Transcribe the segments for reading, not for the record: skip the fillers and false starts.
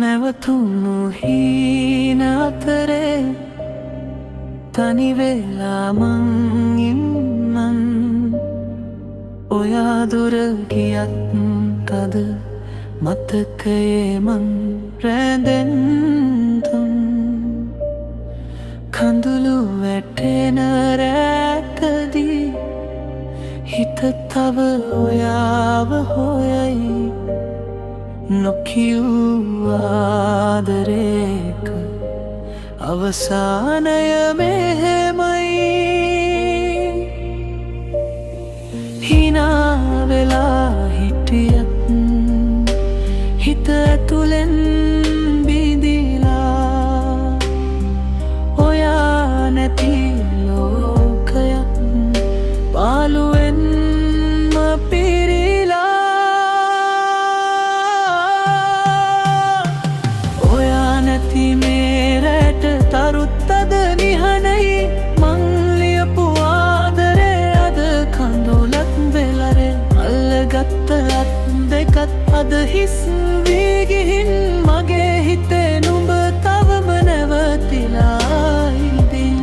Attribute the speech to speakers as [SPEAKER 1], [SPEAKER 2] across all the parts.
[SPEAKER 1] නැවතුණු හීන අතරේ තනි වෙලා මං ඉන්නම් ඔයා දුර ගියත් තද මතකයේ මං රැඳෙන්තුම් කඳුළු වැටෙන රැකදී හිත තව ඔයාව හොයයි නොකියූ ආදරේක අවසානය මෙහෙමයි හිනා වෙලා හිටියත් හිත ඇතුලෙන් බිඳිලා ඔයා නැති ලෝකයක් පාළුවෙන්ම පිරීලා ඔයා නැති මේ රැට තරුත් අද නිහනයි මං ලියපු ආදරේ අද කඳුලක් වෙලරේ අල්ලගත්ත අත් දෙකත් අද හිස් වී ගිහින් මගේ හිතේ නුඹ තවම නැවතිලා ඉදින්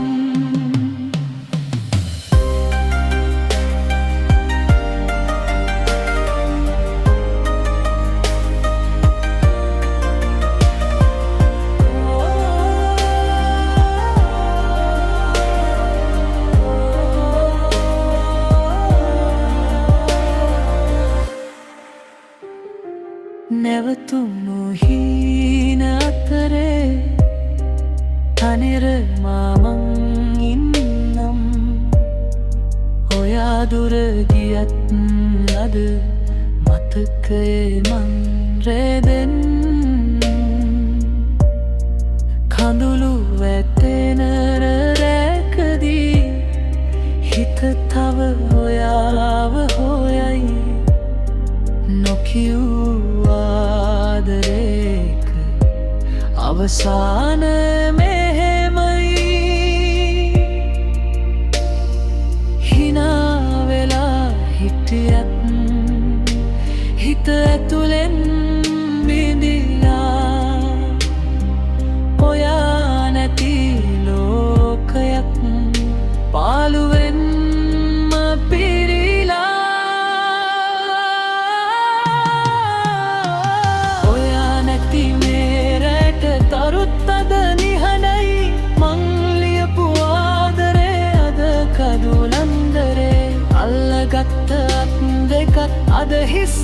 [SPEAKER 1] නැවතුණු හීන අතරේ තනිරමා මං ඉන්නම් ඔයා දුර ගියත් අද මතකයේ මං රැඳෙන්නම් කඳුළු වැටෙන රැකදී හිත තව ඔයාව හොයයි නොකියූ ආදරේක අවසාන මෙහෙමයි හිනා වෙලා හිටියත් හිත ඇතුලෙන් බිඳිලා ඔයා නැති ලෝකයක් පාළුවෙන්ම පිරීලා තරුත් අද නිහනයි මං ලියපු ආදරේ අද කඳුලන්දරේ අල්ලගත්ත අත් දෙකත් අද හිස්